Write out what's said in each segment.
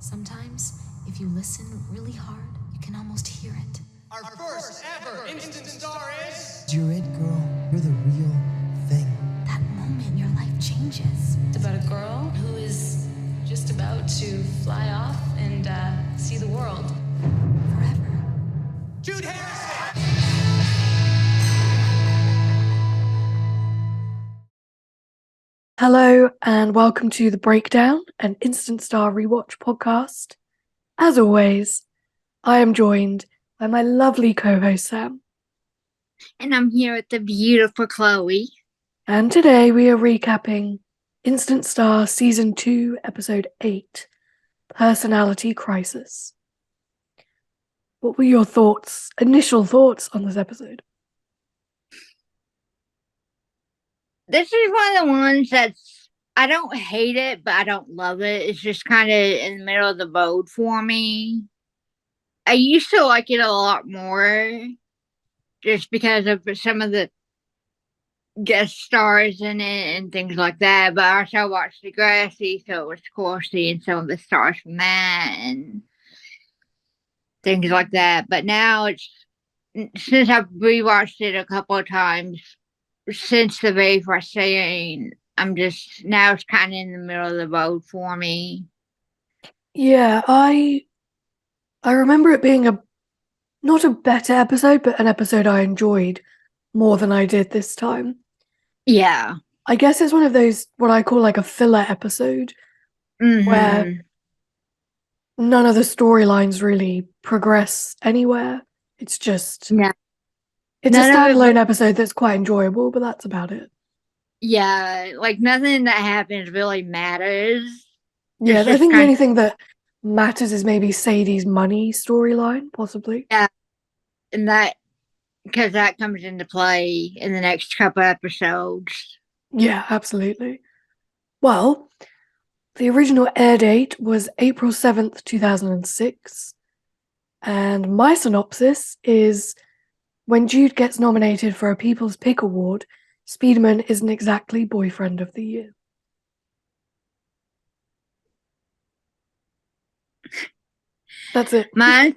Sometimes, if you listen really hard, you can almost hear it. Our first ever instant star is... You're it, girl. You're the real thing. That moment your life changes. It's about a girl who is just about to fly off and see the world. Forever. Jude Harrison! Hello and welcome to The Breakdown, an Instant Star Rewatch podcast. As always, I am joined by my lovely co-host Sam. And I'm here with the beautiful Chloe. And today we are recapping Instant Star Season 2, Episode 8, Personality Crisis. What were your initial thoughts on this episode? This is one of the ones that's, I don't hate it, but I don't love it. It's just kind of in the middle of the road for me. I used to like it a lot more just because of some of the guest stars in it and things like that. But I also watched Degrassi, so it was cool seeing some of the stars from that and things like that. But now since I've rewatched it a couple of times, since the very first scene, now it's kind of in the middle of the road for me. Yeah, I remember it being not a better episode, but an episode I enjoyed more than I did this time. Yeah. I guess it's one of those, what I call like a filler episode, where none of the storylines really progress anywhere. It's just... Yeah. It's a standalone episode that's quite enjoyable, but that's about it. Yeah, like nothing that happens really matters. Yeah, I think the only thing that matters is maybe Sadie's money storyline, possibly. Yeah, and because that comes into play in the next couple episodes. Yeah, absolutely. Well, the original air date was April 7th, 2006. And my synopsis is... When Jude gets nominated for a People's Pick Award, Speedman isn't exactly boyfriend of the year. That's it. Mine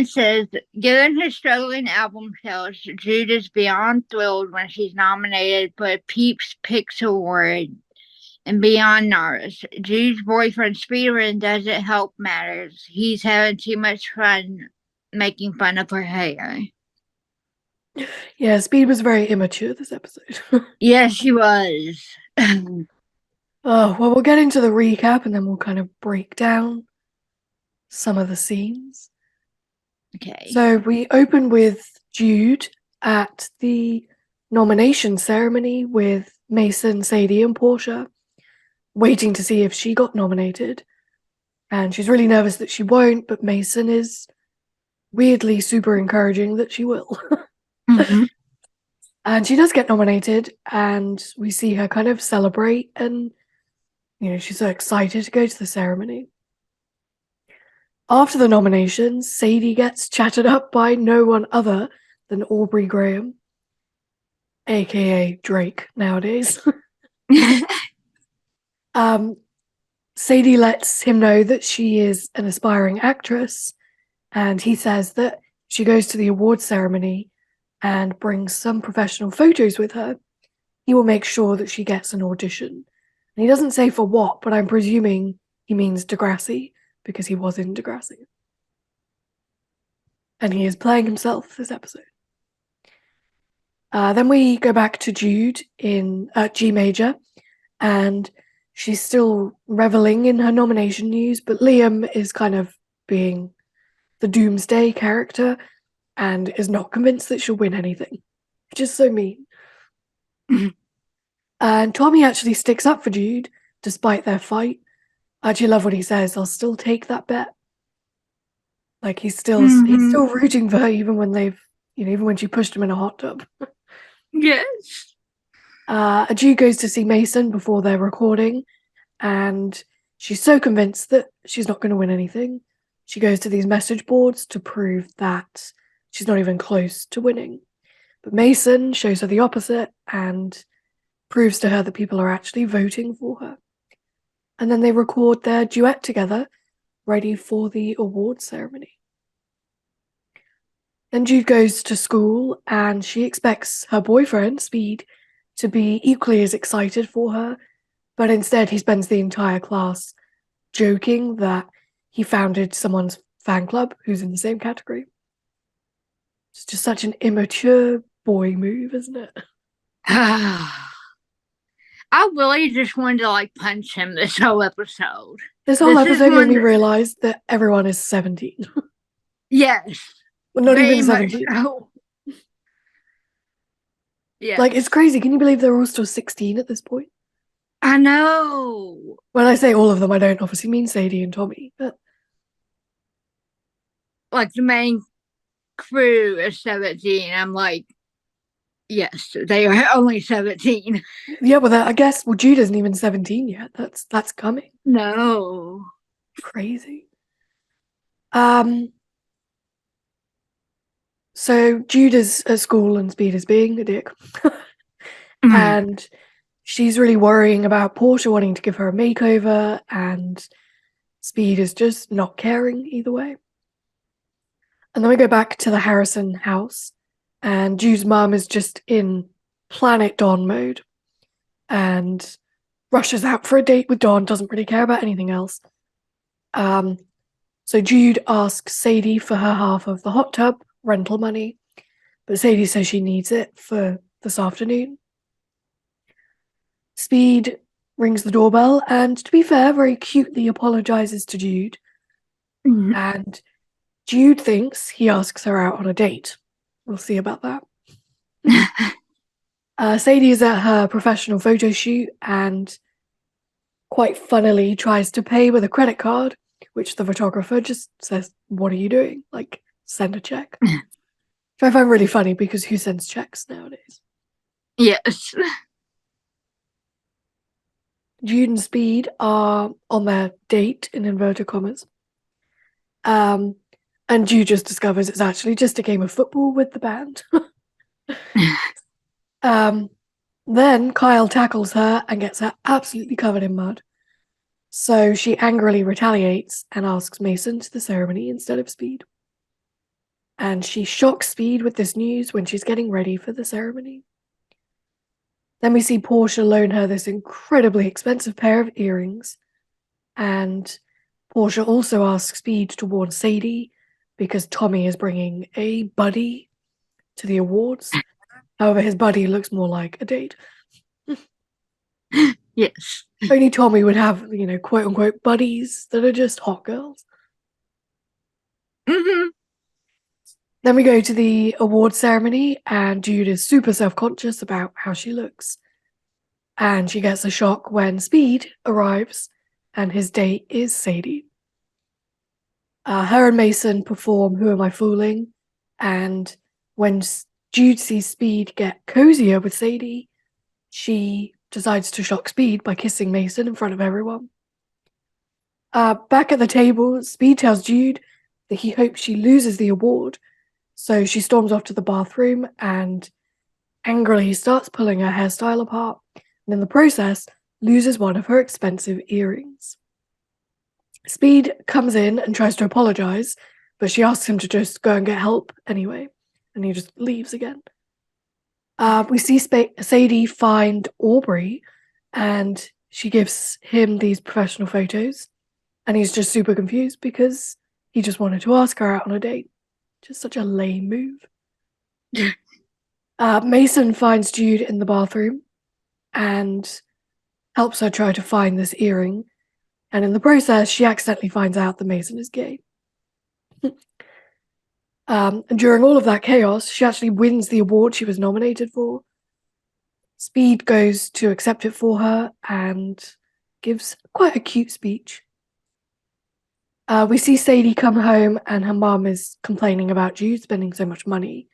says, given her struggling album sales, Jude is beyond thrilled when she's nominated for a Peeps Picks Award and beyond nervous. Jude's boyfriend Speedman doesn't help matters. He's having too much fun making fun of her hair. Yeah, Speed was very immature this episode. Yes, she was. Oh, well, we'll get into the recap and then we'll kind of break down some of the scenes. Okay. So we open with Jude at the nomination ceremony with Mason, Sadie, and Portia, waiting to see if she got nominated. And she's really nervous that she won't, but Mason is weirdly super encouraging that she will. And she does get nominated, and we see her kind of celebrate, and she's so excited to go to the ceremony. After the nominations, Sadie gets chatted up by no one other than Aubrey Graham, aka Drake nowadays. Sadie lets him know that she is an aspiring actress, and he says that she goes to the awards ceremony and brings some professional photos with her. He will make sure that she gets an audition. And he doesn't say for what, but I'm presuming he means Degrassi, because he was in Degrassi. And he is playing himself this episode. Then we go back to Jude in G major, and she's still reveling in her nomination news, but Liam is kind of being the doomsday character and is not convinced that she'll win anything, which is so mean. And Tommy actually sticks up for Jude despite their fight. I actually love what he says. I'll still take that bet. Like he's still rooting for her even when even when she pushed him in a hot tub. Yes. Jude goes to see Mason before they're recording, and she's so convinced that she's not going to win anything. She goes to these message boards to prove that she's not even close to winning. But Mason shows her the opposite and proves to her that people are actually voting for her. and then they record their duet together, ready for the award ceremony. Then Jude goes to school and she expects her boyfriend, Speed, to be equally as excited for her, but instead he spends the entire class joking that he founded someone's fan club who's in the same category. It's just such an immature boy move, isn't it? I really just wanted to like punch him this whole episode. This whole This is episode made one me that- realize that everyone is 17. Yes. Well, not very even much 17. so. Yeah. Like, it's crazy. Can you believe they're all still 16 at this point? I know. When I say all of them, I don't obviously mean Sadie and Tommy, but Like the main crew is 17. I'm like, yes, they are only 17. yeah, well, I guess, well, Jude isn't even 17 yet. That's coming. No. Crazy. So Jude is at school and Speed is being a dick. And she's really worrying about Portia wanting to give her a makeover, and Speed is just not caring either way. And then we go back to the Harrison house, and Jude's mum is just in Planet Dawn mode and rushes out for a date with Dawn, doesn't really care about anything else. So Jude asks Sadie for her half of the hot tub rental money, but Sadie says she needs it for this afternoon. Speed rings the doorbell and, to be fair, very cutely apologizes to Jude. And Jude thinks he asks her out on a date. We'll see about that. Sadie is at her professional photo shoot and quite funnily tries to pay with a credit card, which the photographer just says, "What are you doing? Like, send a check." Which I find really funny because who sends checks nowadays? Yes. Jude and Speed are on their date, in inverted commas. And Jude just discovers it's actually just a game of football with the band. Then Kyle tackles her and gets her absolutely covered in mud. So she angrily retaliates and asks Mason to the ceremony instead of Speed. And she shocks Speed with this news when she's getting ready for the ceremony. Then we see Portia loan her this incredibly expensive pair of earrings. And Portia also asks Speed to warn Sadie because Tommy is bringing a buddy to the awards. However, his buddy looks more like a date. Yes. Only Tommy would have, quote unquote buddies that are just hot girls. Mm-hmm. Then we go to the award ceremony, and Jude is super self-conscious about how she looks. And she gets a shock when Speed arrives, and his date is Sadie. Her and Mason perform Who Am I Fooling? And when Jude sees Speed get cozier with Sadie, she decides to shock Speed by kissing Mason in front of everyone. Back at the table, Speed tells Jude that he hopes she loses the award, so she storms off to the bathroom and angrily starts pulling her hairstyle apart, and in the process, loses one of her expensive earrings. Speed comes in and tries to apologize, but she asks him to just go and get help anyway, and he just leaves again. We see Sadie find Aubrey, and she gives him these professional photos, and he's just super confused because he just wanted to ask her out on a date. Just such a lame move. Mason finds Jude in the bathroom and helps her try to find this earring, and in the process, she accidentally finds out that Mason is gay. And during all of that chaos, she actually wins the award she was nominated for. Speed goes to accept it for her and gives quite a cute speech. We see Sadie come home and her mum is complaining about Jude spending so much money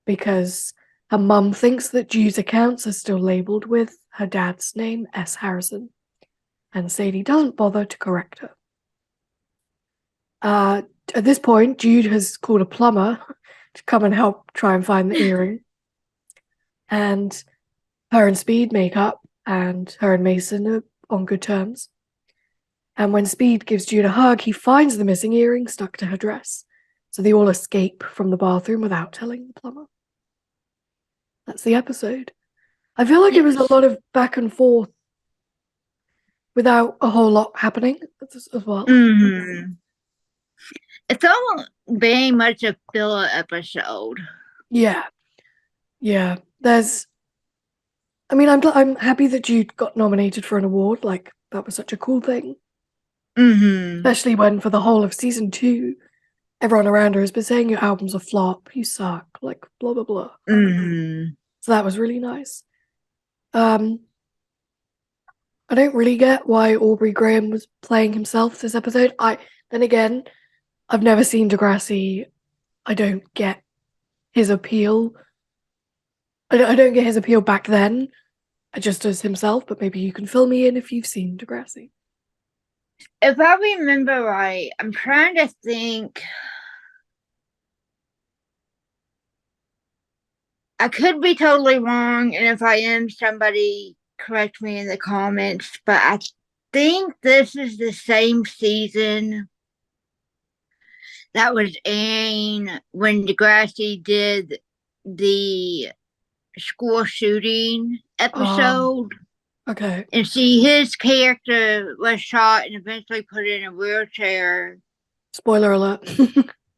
because her mum thinks that Jude's accounts are still labelled with her dad's name, S. Harrison, and Sadie doesn't bother to correct her. At this point, Jude has called a plumber to come and help try and find the earring. And her and Speed make up, and her and Mason are on good terms. And when Speed gives June a hug, he finds the missing earring stuck to her dress. So they all escape from the bathroom without telling the plumber. That's the episode. I feel like it was a lot of back and forth without a whole lot happening as well. Mm-hmm. It's all very much a filler episode. Yeah. I'm happy that Jude got nominated for an award. Like, that was such a cool thing. Mm-hmm. Especially when, for the whole of season 2, everyone around her has been saying your album's a flop, you suck, like, blah, blah, blah. Mm-hmm. So that was really nice. I don't really get why Aubrey Graham was playing himself this episode. Then again, I've never seen Degrassi. I don't get his appeal. I don't get his appeal back then, just as himself, but maybe you can fill me in if you've seen Degrassi. If I remember right, I'm trying to think. I could be totally wrong, and if I am, somebody correct me in the comments, but I think this is the same season that was airing when Degrassi did the school shooting episode. Okay. And see, his character was shot and eventually put in a wheelchair. Spoiler alert.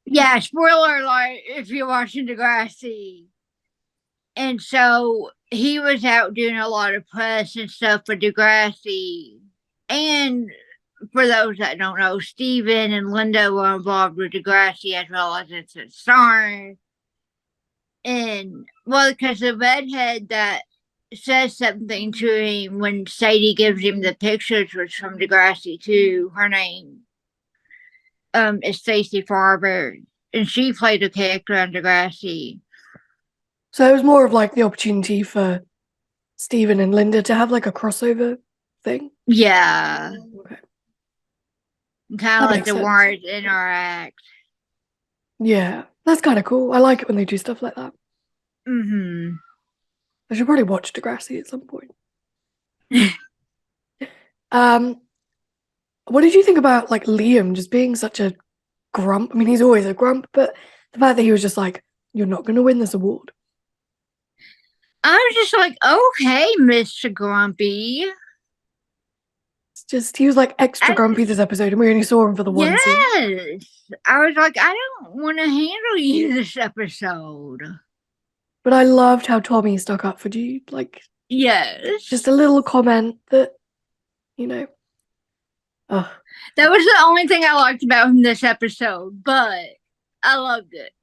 Yeah, spoiler alert if you're watching Degrassi. And so he was out doing a lot of press and stuff for Degrassi. And for those that don't know, Steven and Linda were involved with Degrassi as well as its star. And, well, because the redhead that says something to him when Sadie gives him the pictures was from Degrassi too. Her name is Stacey Farber, and she played a character on Degrassi. So it was more of like the opportunity for Steven and Linda to have like a crossover thing. Yeah. Okay. Kind of like the words interact. Yeah, that's kind of cool. I like it when they do stuff like that. Mm-hmm. I should probably watch Degrassi at some point. What did you think about like Liam just being such a grump? I mean, he's always a grump, but the fact that he was just like, "You're not going to win this award." I was just like, okay, Mr. Grumpy. It's just he was like extra grumpy this episode, and we only saw him for the one scene. Yes, I was like, I don't want to handle you this episode. But I loved how Tommy stuck up for Jude. Like, yes, just a little comment that, you know. That was the only thing I liked about him this episode, but I loved it.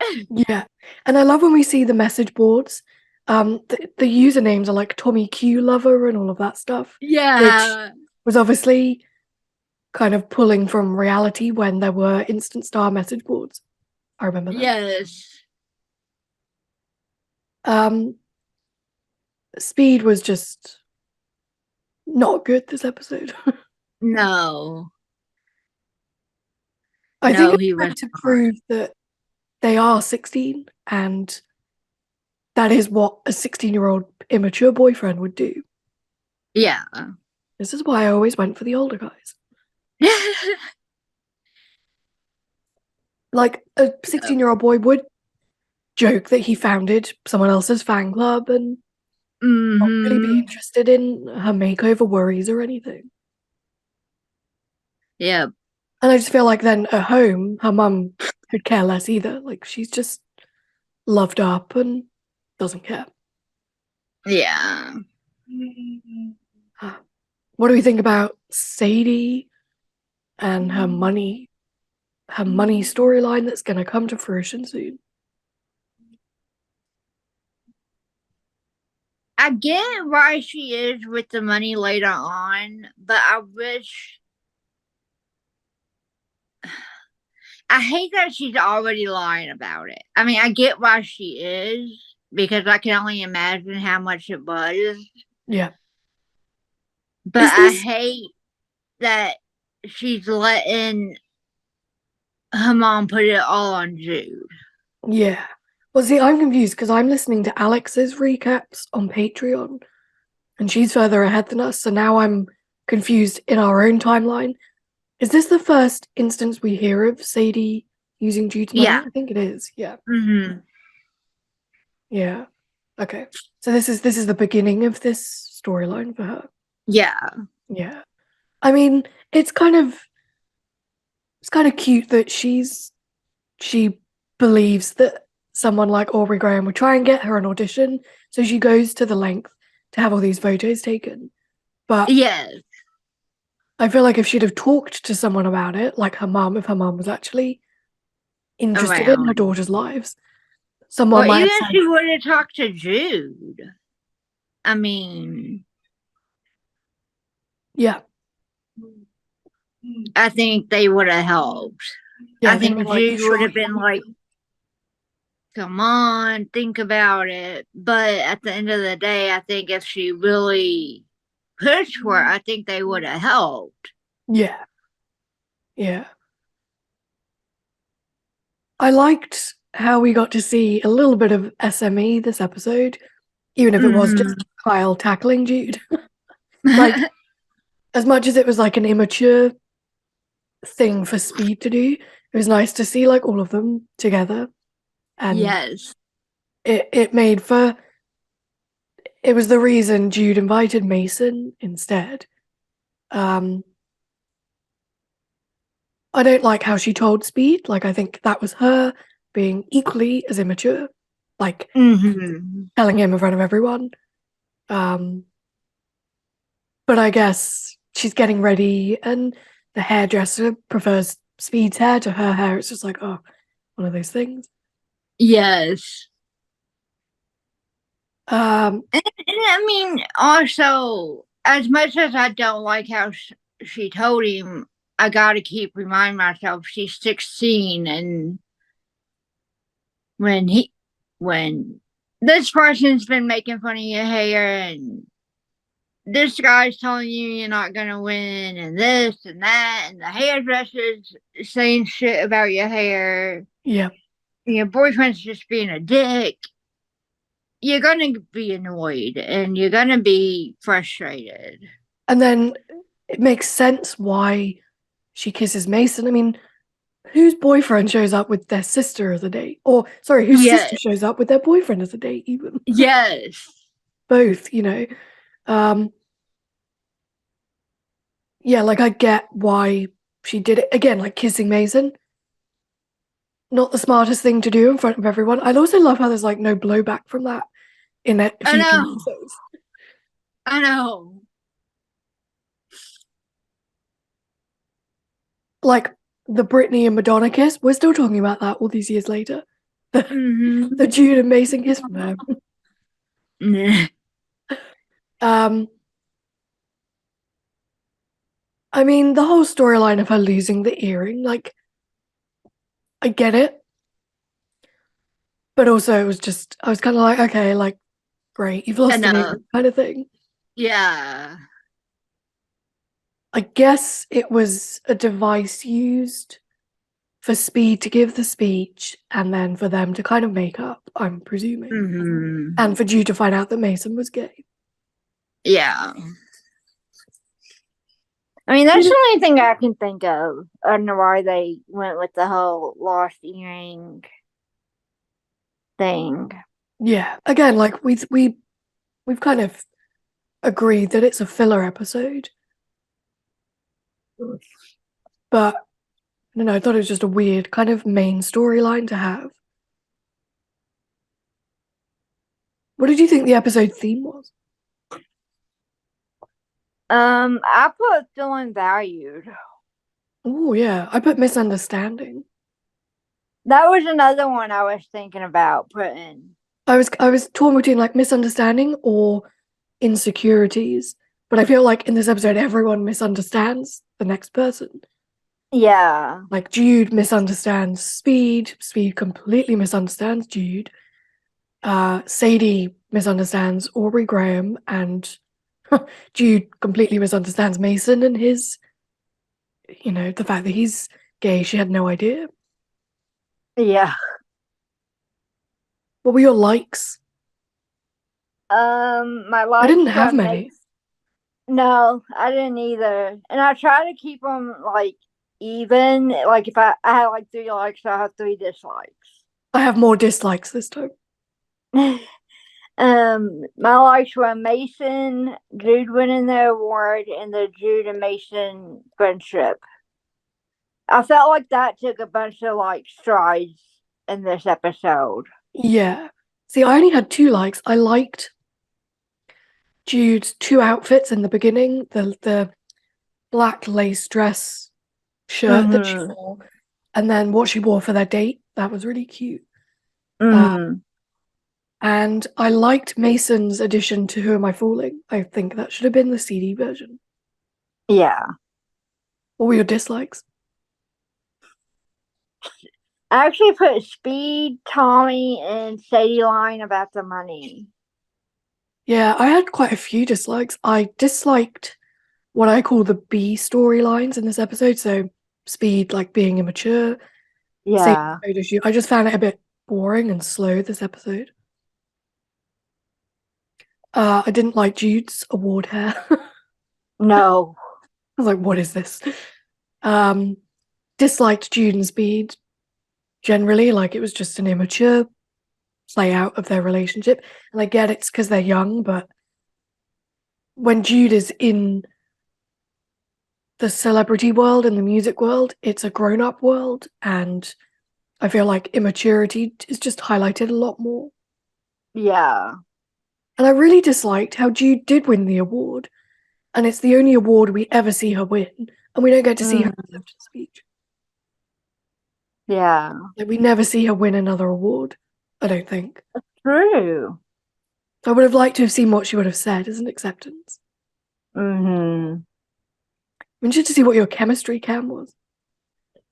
Yeah, and I love when we see the message boards. The usernames are like Tommy Q Lover and all of that stuff. Yeah, which was obviously kind of pulling from reality when there were instant star message boards. I remember that. Yes. Speed was just not good this episode. No. I think he it's was to prove that they are 16 and that is what a 16-year-old immature boyfriend would do. Yeah. This is why I always went for the older guys. Like, a 16-year-old boy would joke that he founded someone else's fan club and not really be interested in her makeover worries or anything. Yeah. And I just feel like then at home, her mum could care less either. Like, she's just loved up and doesn't care. Yeah. What do we think about Sadie and her money storyline that's going to come to fruition soon? I get why she is with the money later on, but I hate that she's already lying about it. I mean, I get why she is, because I can only imagine how much it was. Yeah. But I hate that she's letting her mom put it all on Jude. Yeah. Well, see, I'm confused because I'm listening to Alex's recaps on Patreon and she's further ahead than us. So now I'm confused in our own timeline. Is this the first instance we hear of Sadie using Jude's money? Yeah. I think it is. Yeah. Mm-hmm. Yeah. Okay. So this is the beginning of this storyline for her. Yeah. Yeah. I mean, it's kind of cute that she believes that someone like Aubrey Graham would try and get her an audition, so she goes to the length to have all these photos taken. But Yes. I feel like if she'd have talked to someone about it, like her mum, if her mum was actually interested in her Around. daughter's lives, someone Well, might even have if said, she would have talked to Jude, I mean, yeah, I think they would have helped. yeah, I they'd think been like, Jude "You would sure have been like, come on, think about it. But at the end of the day, I think if she really pushed for it, I think they would have helped. Yeah, yeah. I liked how we got to see a little bit of SME this episode, even if it was just Kyle tackling Jude. Like, as much as it was like an immature thing for Speed to do, it was nice to see like all of them together. And Yes. it made for, it was the reason Jude invited Mason instead. I don't like how she told Speed. Like, I think that was her being equally as immature, like telling him in front of everyone. But I guess she's getting ready, and the hairdresser prefers Speed's hair to her hair. It's just like, oh, one of those things. Yes. Um, And I mean, also, as much as I don't like how she told him, I gotta keep reminding myself she's 16, and when this person's been making fun of your hair, and this guy's telling you you're not gonna win, and this and that, and the hairdresser's saying shit about your hair, yeah. your boyfriend's just being a dick, you're gonna be annoyed and you're gonna be frustrated. And then it makes sense why she kisses Mason. I mean, whose boyfriend shows up with their sister as a date? Or, sorry, whose sister Yes. shows up with their boyfriend as a date, even? Yes. Both, you know. Yeah, like I get why she did it. Again, like kissing Mason. Not the smartest thing to do in front of everyone. I also love how there's like no blowback from that in I future know. episodes. I know. Like the Britney and Madonna kiss, we're still talking about that all these years later. The Jude and Mason kiss from them. I mean, the whole storyline of her losing the earring, like, I get it. But also, it was just, I was kind of like, okay, like, great, you've lost an earring, kind of thing. Yeah. I guess it was a device used for Speed to give the speech and then for them to kind of make up, I'm presuming. And for Jude to find out that Mason was gay. Yeah. I mean, that's the only thing I can think of. I don't know why they went with the whole lost earring thing. Yeah, again, like we've kind of agreed that it's a filler episode. But I don't know, I thought it was just a weird kind of main storyline to have. What did you think the episode theme was? I put feeling valued. Oh yeah, I put misunderstanding. That was another one I was thinking about putting. I was torn between like misunderstanding or insecurities, but I feel like in this episode everyone misunderstands the next person. Yeah. Like Jude misunderstands Speed, Speed completely misunderstands Jude. Sadie misunderstands Aubrey Graham, and Jude completely misunderstands Mason and his, you know, the fact that he's gay. She had no idea. Yeah. What were your likes? My likes. I didn't have many. No, I didn't either. And I try to keep them like even. Like if I had like 3 likes, I have 3 dislikes. I have more dislikes this time. My likes were Mason, Jude winning the award, and the Jude and Mason friendship. I felt like that took a bunch of like strides in this episode. Yeah. See, I only had 2 likes. I liked Jude's 2 outfits in the beginning, the black lace dress shirt that she wore, and then what she wore for their date. That was really cute. And I liked Mason's addition to Who Am I Fooling? I think that should have been the CD version. Yeah. What were your dislikes? I actually put Speed, Tommy, and Sadie lying about the money. Yeah, I had quite a few dislikes. I disliked what I call the B storylines in this episode. So Speed, like being immature. Yeah. I just found it a bit boring and slow this episode. I didn't like Jude's award hair. No. I was like, what is this? Disliked Jude and Speed generally, like it was just an immature play out of their relationship. And I get it's because they're young, but when Jude is in the celebrity world and the music world, it's a grown-up world, and I feel like immaturity is just highlighted a lot more. Yeah. And I really disliked how Jude did win the award, and it's the only award we ever see her win, and we don't get to see her acceptance speech. Yeah. Like, we never see her win another award, I don't think. True. I would have liked to have seen what she would have said as an acceptance. I'm interested to see what your chemistry cam was.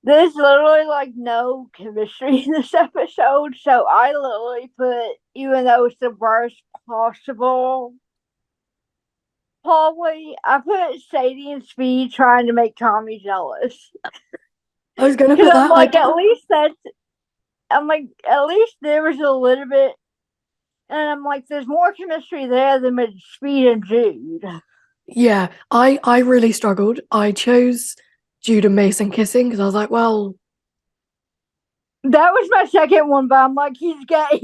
There's literally like no chemistry in this episode, so I literally put, even though it's the worst possible, probably I put Sadie and Speed trying to make Tommy jealous. I was gonna put that. I'm like, at least there was a little bit, and I'm like, there's more chemistry there than with Speed and Jude. Yeah, I really struggled. I chose Jude and Mason kissing because I was like, well, that was my second one, but I'm like, he's gay.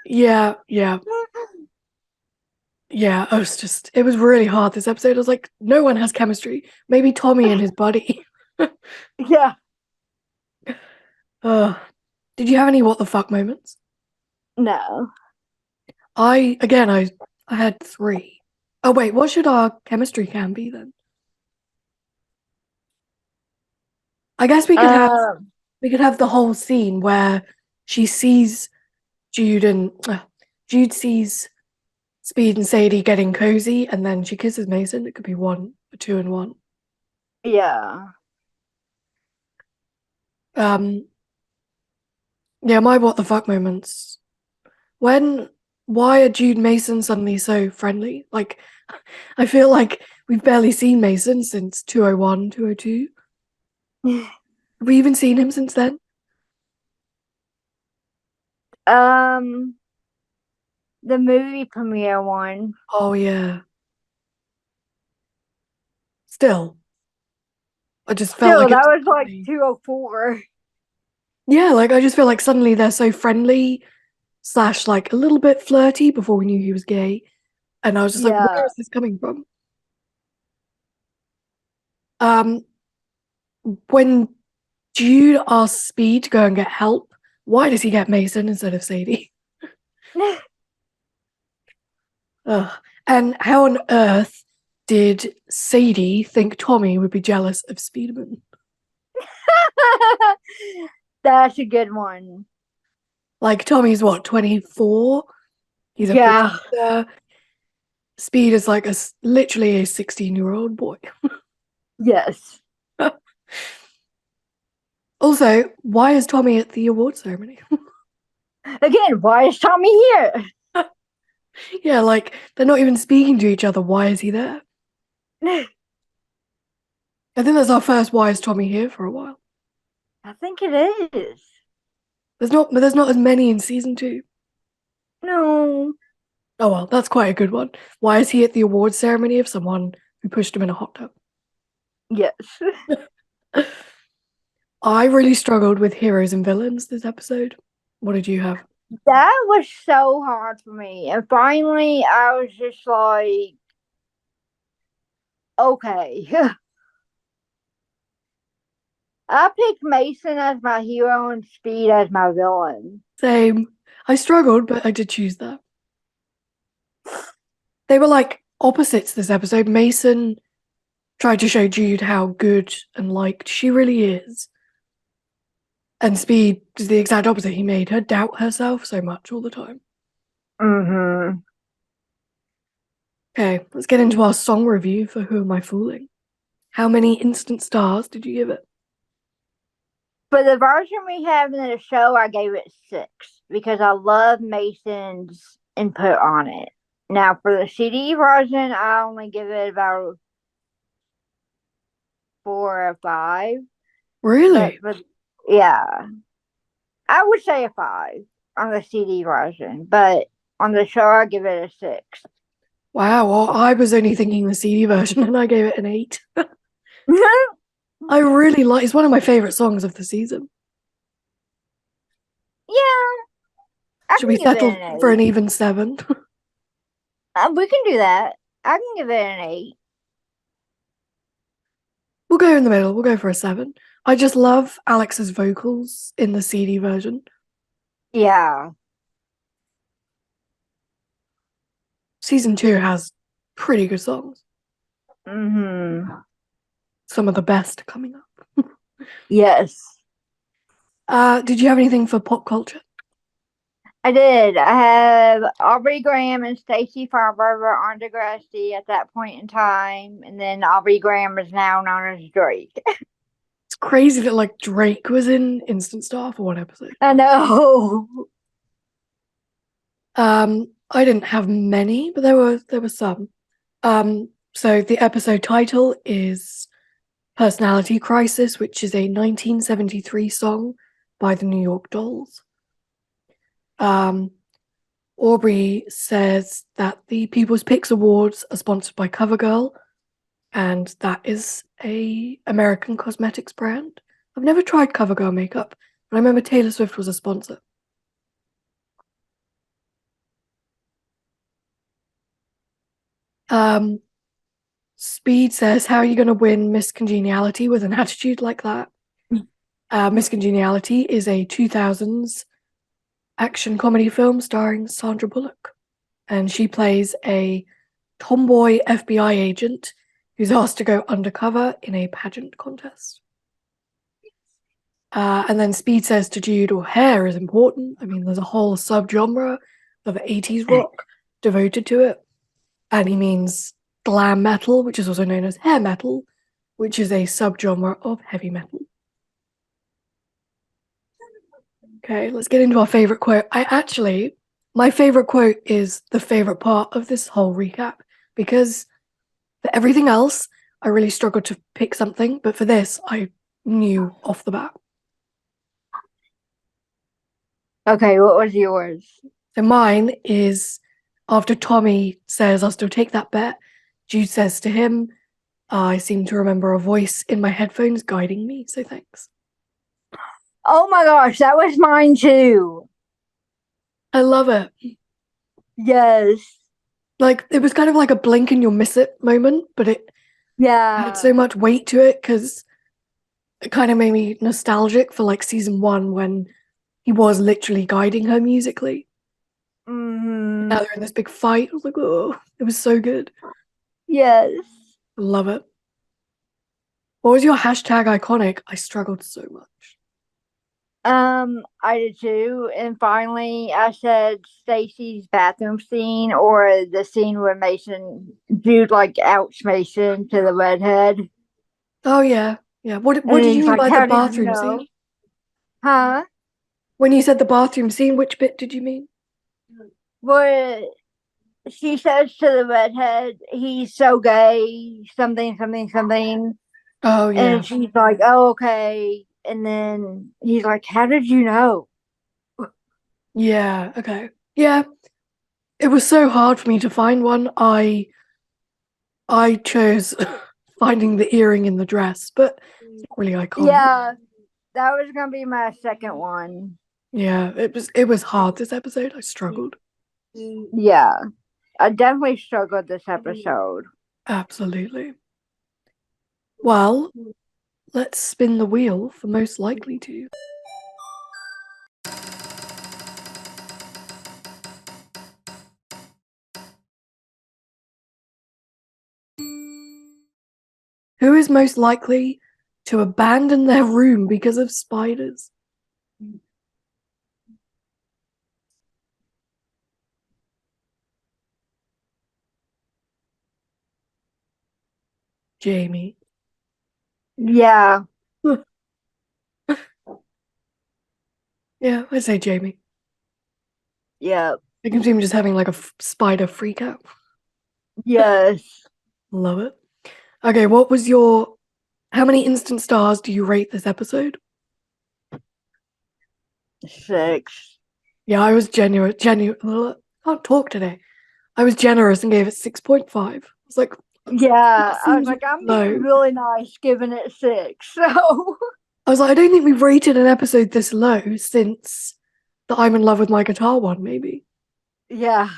Yeah. It was really hard this episode. I was like, no one has chemistry. Maybe Tommy and his buddy. Yeah. Did you have any what the fuck moments? No. I had 3. Oh wait, what should our chemistry cam be then? I guess we could have the whole scene where she sees Jude sees Speed and Sadie getting cozy, and then she kisses Mason. It could be 1 or 2 in 1. Yeah. Yeah, my what the fuck moments. Why are Jude and Mason suddenly so friendly? Like, I feel like we've barely seen Mason since 201, 202. Have we even seen him since then? The movie premiere one. Oh yeah. Still, I just felt like that was like 204. Yeah, like I just feel like suddenly they're so friendly / like a little bit flirty before we knew he was gay, and I was just like, where is this coming from? When Jude asks Speed to go and get help, why does he get Mason instead of Sadie? And how on earth did Sadie think Tommy would be jealous of Speedman? That's a good one. Like, Tommy's what, 24? He's a producer. Speed is like literally a 16-year-old boy. Yes. Also, why is Tommy at the award ceremony? Again, why is Tommy here? Yeah, like, they're not even speaking to each other. Why is he there? I think that's our first why is Tommy here for a while. I think it is. There's not as many in season 2. No. Oh well, that's quite a good one. Why is he at the award ceremony of someone who pushed him in a hot tub? Yes. I really struggled with heroes and villains this episode. What did you have? That was so hard for me. And finally, I was just like, okay. I picked Mason as my hero and Speed as my villain. Same. I struggled, but I did choose that. They were like opposites this episode. Mason tried to show Jude how good and liked she really is. And Speed is the exact opposite. He made her doubt herself so much all the time. Mm-hmm. Okay, let's get into our song review for Who Am I Fooling? How many instant stars did you give it? For the version we have in the show, I gave it 6 because I love Mason's input on it. Now, for the CD version, I only give it about 4 or 5. Really? But yeah, I would say a 5 on the CD version, but on the show, I give it a 6. Wow, well, I was only thinking the CD version and I gave it an 8. I really like it's one of my favourite songs of the season. Yeah. Should we settle for an even 7? We can do that. I can give it an 8. We'll go in the middle. We'll go for a 7. I just love Alex's vocals in the CD version. Yeah. Season 2 has pretty good songs. Mm-hmm. Some of the best coming up. Yes. Did you have anything for pop culture? I did. I have Aubrey Graham and Stacey Farber on Degrassi at that point in time, and then Aubrey Graham is now known as Drake. It's crazy that like Drake was in Instant Star for one episode. I know. I didn't have many, but there were some. So the episode title is Personality Crisis, which is a 1973 song by the New York Dolls. Aubrey says that the People's Picks Awards are sponsored by CoverGirl, and that is a American cosmetics brand. I've never tried CoverGirl makeup, but I remember Taylor Swift was a sponsor. Speed says, how are you going to win Miss Congeniality with an attitude like that? Miss Congeniality is a 2000s action comedy film starring Sandra Bullock, and she plays a tomboy FBI agent who's asked to go undercover in a pageant contest. And then Speed says to Jude, well, hair is important. I mean, there's a whole subgenre of 80s rock devoted to it. And he means glam metal, which is also known as hair metal, which is a subgenre of heavy metal. Okay, let's get into our favorite quote. My favorite quote is the favorite part of this whole recap, because for everything else, I really struggled to pick something, but for this, I knew off the bat. Okay, what was yours? So mine is after Tommy says, I'll still take that bet, Jude says to him, I seem to remember a voice in my headphones guiding me, so thanks. Oh my gosh, that was mine too. I love it. Yes. Like, it was kind of like a blink and you'll miss it moment, but it had so much weight to it because it kind of made me nostalgic for like season 1 when he was literally guiding her musically. Mm-hmm. Now they're in this big fight. I was like, oh, it was so good. Yes. Love it. What was your hashtag iconic? I struggled so much. I did too. And finally, I said Stacy's bathroom scene, or the scene where Jude like outs Mason to the redhead. Oh yeah, yeah. What did you mean by the bathroom scene? Huh? When you said the bathroom scene, which bit did you mean? Where she says to the redhead, "He's so gay," something, something, something. Oh yeah. And she's like, "Oh, okay." And then he's like, how did you know? Yeah, okay. Yeah. It was so hard for me to find one. I chose finding the earring in the dress, but it's not really iconic. Yeah. That was gonna be my second one. Yeah, it was hard this episode. I struggled. Yeah. I definitely struggled this episode. Absolutely. Well, let's spin the wheel for most likely to. Who is most likely to abandon their room because of spiders? Jamie. Yeah. Yeah, I'd say Jamie. Yep. I can see him just having like a spider freak out. Yes. Love it. Okay, how many instant stars do you rate this episode? 6. Yeah, I was I can't talk today. I was generous and gave it 6.5. I was like, Yeah. I was seems like, I'm low. being really nice giving it 6. So I was like, I don't think we've rated an episode this low since the I'm in love with my guitar one, maybe. yeah.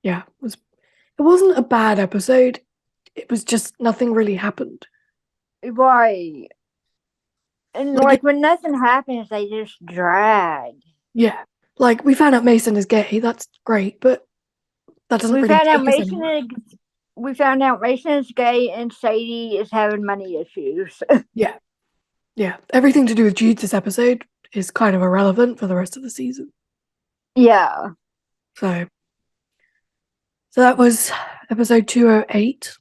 Yeah, it wasn't a bad episode. It was just nothing really happened. Right. And Like, like when nothing happens, they just drag. yeah, like we found out Mason is gay. That's great, but that doesn't We really found out take us Mason anywhere. is we found out Mason is gay and Sadie is having money issues. Yeah, everything to do with Jude this episode is kind of irrelevant for the rest of the season. Yeah. So that was episode 208.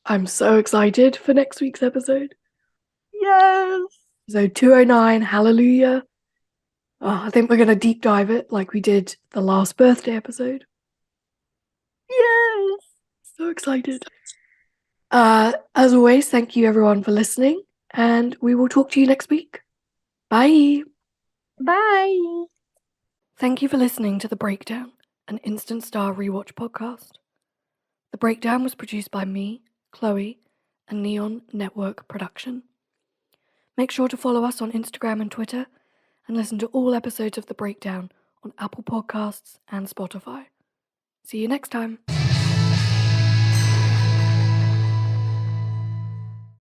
I'm so excited for next week's episode. Yes. So 209, Hallelujah. Oh, I think we're going to deep dive it like we did the last birthday episode. Yes. So excited. As always, thank you everyone for listening, and we will talk to you next week. Bye. Bye. Thank you for listening to The Breakdown, an Instant Star Rewatch podcast. The Breakdown was produced by me, Chloe, and Neon Network Production. Make sure to follow us on Instagram and Twitter, and listen to all episodes of The Breakdown on Apple Podcasts and Spotify. See you next time.